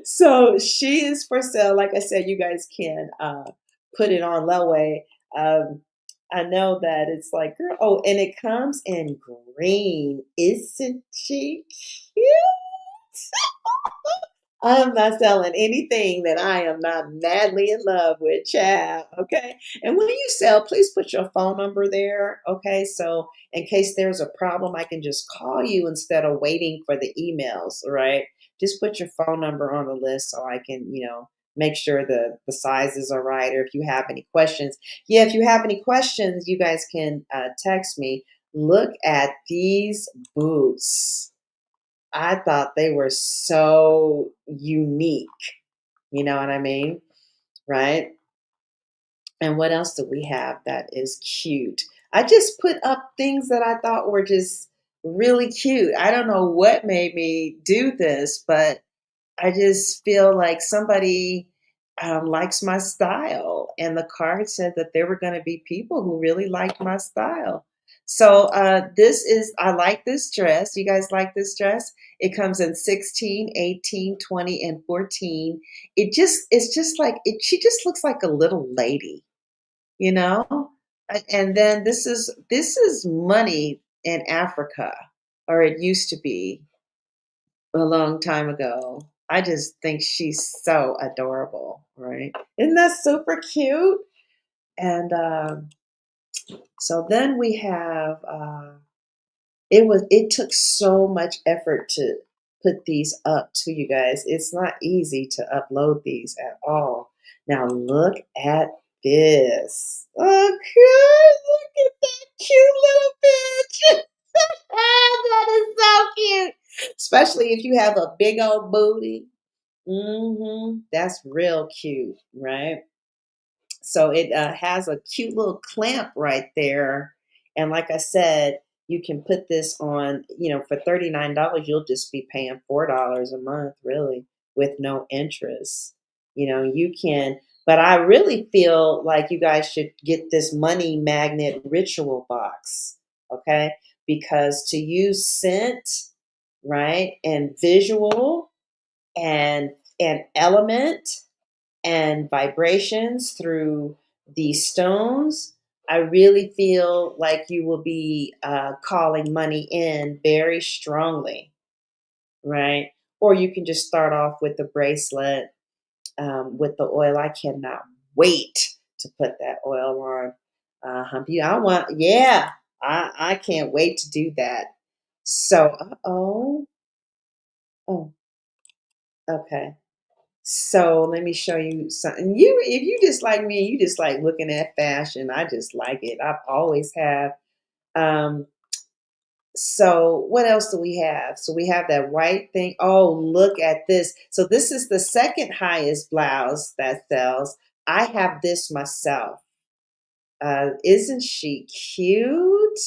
So she is for sale. Like I said, you guys can put it on Loway. Um, I know that it's like, girl, oh, and it comes in green. Isn't she cute? I am not selling anything that I am not madly in love with, child. Okay. And when you sell, please put your phone number there. Okay. So in case there's a problem, I can just call you instead of waiting for the emails. Right. Just put your phone number on the list so I can, make sure the sizes are right. Or if you have any questions. Yeah. If you have any questions, you guys can text me. Look at these boots. I thought they were so unique. You know what I mean? Right? And what else do we have that is cute? I just put up things that I thought were just really cute. I don't know what made me do this, but I just feel like somebody likes my style. And the card said that there were going to be people who really liked my style. So I like this dress. You guys like this dress? It comes in 16, 18, 20, and 14. It's just like, she just looks like a little lady, you know? And then this is money in Africa, or it used to be a long time ago. I just think she's so adorable, right? Isn't that super cute? And so then we have it took so much effort to put these up to you guys. It's not easy to upload these at all. Now look at this. Oh, good. Look at that cute little bitch. That is so cute. Especially if you have a big old booty. That's real cute, right? So it has a cute little clamp right there. And like I said, you can put this on, for $39, you'll just be paying $4 a month, really, with no interest. You can, but I really feel like you guys should get this money magnet ritual box, okay? Because to use scent, right, and visual and element and vibrations through these stones, I really feel like you will be calling money in very strongly, right? Or you can just start off with the bracelet with the oil. I cannot wait to put that oil on. Humpy, I can't wait to do that. So, oh, okay. So let me show you something. If you just like me, you just like looking at fashion. I just like it. I've always have. Um, so what else do we have? So we have that white thing. Oh, look at this. So this is the second highest blouse that sells. I have this myself. Isn't she cute?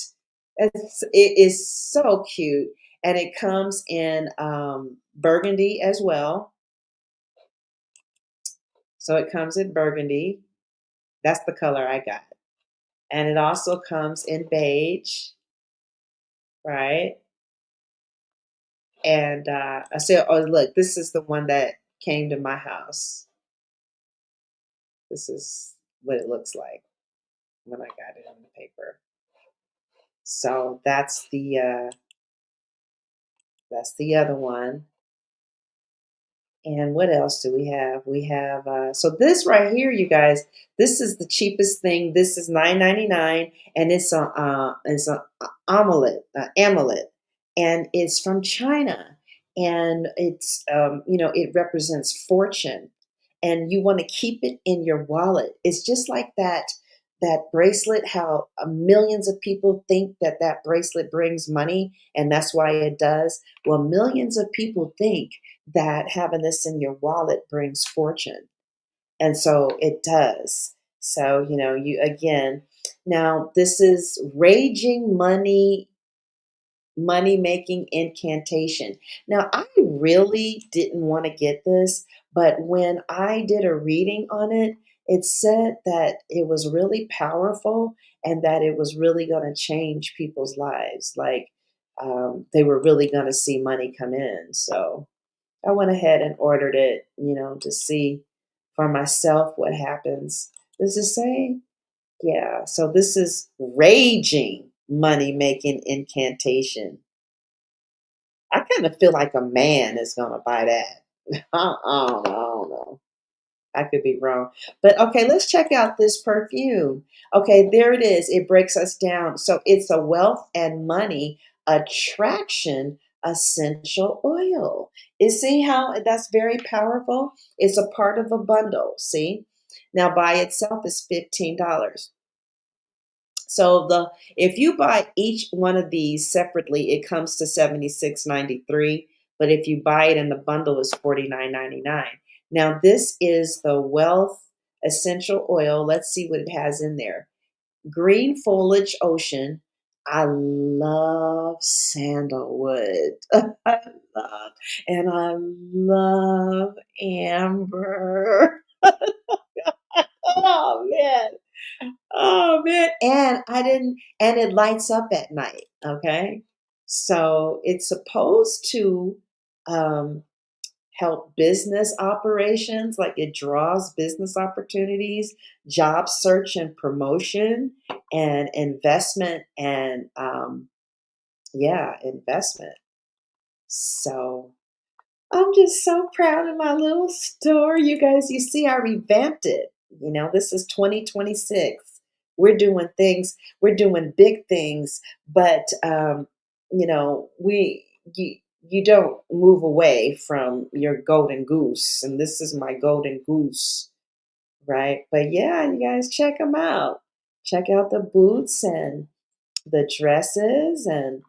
It is so cute. And it comes in burgundy as well. So it comes in burgundy. That's the color I got. And it also comes in beige, right? And I said, oh, look, this is the one that came to my house. This is what it looks like when I got it on the paper. So that's the other one. And what else do we have? We have so this right here, you guys. This is the cheapest thing. This is $9.99, and it's a amulet, and it's from China, and it's it represents fortune, and you want to keep it in your wallet. It's just like that bracelet. How millions of people think that bracelet brings money, and that's why it does. Well, millions of people think that having this in your wallet brings fortune. And so it does. So, you again, now this is raging money making incantation. Now, I really didn't want to get this, but when I did a reading on it, it said that it was really powerful and that it was really going to change people's lives. Like they were really going to see money come in. So, I went ahead and ordered it, to see for myself what happens. Does it say? Yeah. So this is raging money making incantation. I kind of feel like a man is going to buy that. I don't know. I could be wrong. But okay, let's check out this perfume. Okay, there it is. It breaks us down. So it's a wealth and money attraction essential oil. You see how that's very powerful? It's a part of a bundle. See? Now by itself is $15. So the if you buy each one of these separately, it comes to $76.93. But if you buy it in the bundle, it's $49.99. Now this is the Wealth Essential Oil. Let's see what it has in there. Green foliage ocean. I love sandalwood. I love and I love amber. Oh man. Oh man, and I didn't and it lights up at night, okay? So it's supposed to um help business operations, like it draws business opportunities, job search and promotion, and investment and investment. So I'm just so proud of my little store. You guys, you see, I revamped it. This is 2026. We're doing big things, but you don't move away from your golden goose, and this is my golden goose, right? But yeah, you guys check them out. Check out the boots and the dresses and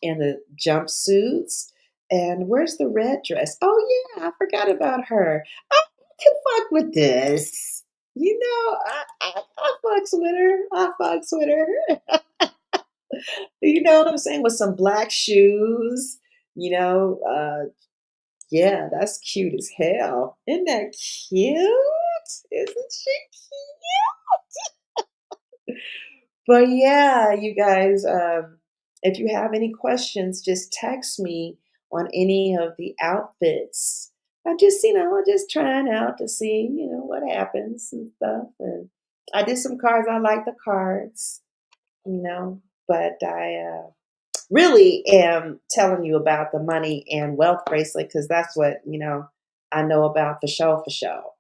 the jumpsuits. And where's the red dress? Oh yeah, I forgot about her. I can fuck with this. I fucks with her. I fucks with her. You know what I'm saying? With some black shoes. You know, yeah, that's cute as hell. Isn't that cute? Isn't she But yeah, you guys, if you have any questions, just text me on any of the outfits. I'm just trying out to see, what happens and stuff. And I did some cards. I like the cards, but I really am telling you about the money and wealth bracelet because that's what, I know about for show for show.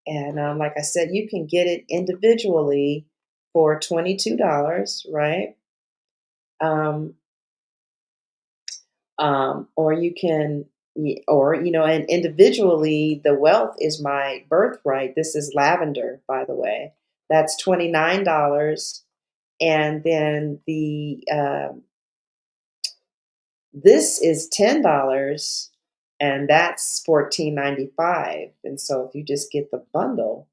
And like I said, you can get it individually for $22, right? Um, or you can, and individually, the wealth is my birthright. This is lavender, by the way. That's $29. And then this is $10, and that's 14.95. And so if you just get the bundle,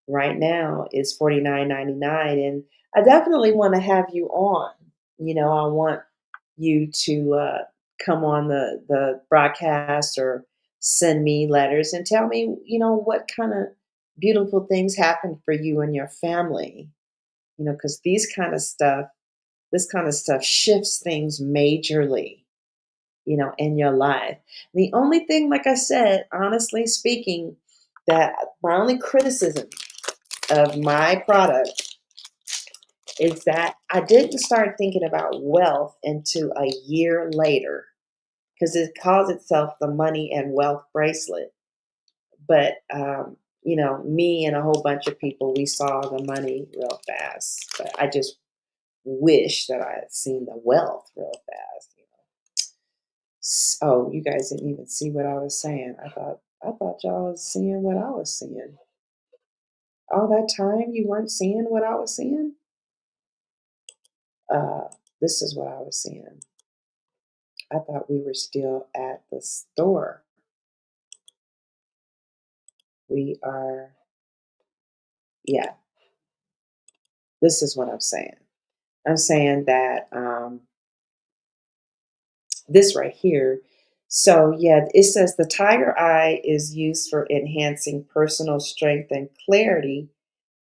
right now is 49.99, and I definitely want to have you on. I want you to come on the broadcast or send me letters and tell me, what kind of beautiful things happen for you and your family. Because this kind of stuff shifts things majorly, in your life. The only thing, like I said, honestly speaking, that my only criticism of my product is that I didn't start thinking about wealth until a year later because it calls itself the money and wealth bracelet. But, me and a whole bunch of people, we saw the money real fast. But I just wish that I had seen the wealth real fast. Oh, you guys didn't even see what I was saying. I thought y'all was seeing what I was seeing. All that time you weren't seeing what I was seeing? Uh, this is what I was seeing. I thought we were still at the store. We are, yeah, this is what I'm saying. I'm saying that this right here. So, yeah, it says the tiger eye is used for enhancing personal strength and clarity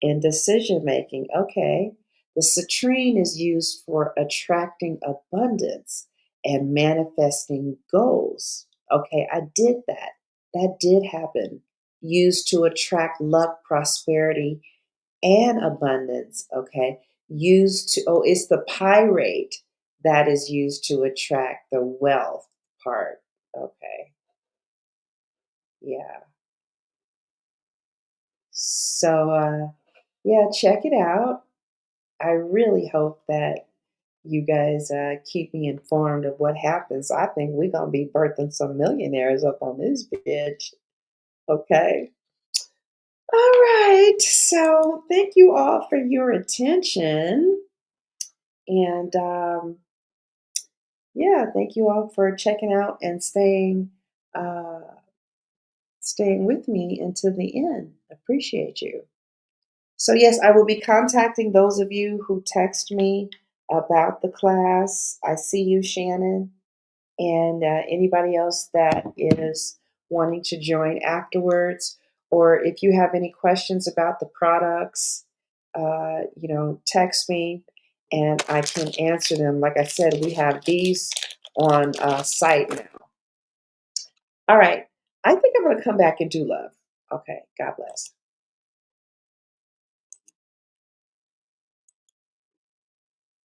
in decision making. Okay. The citrine is used for attracting abundance and manifesting goals. Okay, I did that. That did happen. Used to attract luck, prosperity, and abundance. Okay, it's the pyrite that is used to attract the wealth part. Okay, yeah. So, yeah, check it out. I really hope that you guys keep me informed of what happens. I think we're going to be birthing some millionaires up on this bitch. Okay. All right. So thank you all for your attention. And yeah, thank you all for checking out and uh, staying with me until the end. Appreciate you. So, yes, I will be contacting those of you who text me about the class. I see you, Shannon, and anybody else that is wanting to join afterwards. Or if you have any questions about the products, text me and I can answer them. Like I said, we have these on site now. All right. I think I'm going to come back and do love. Okay. God bless.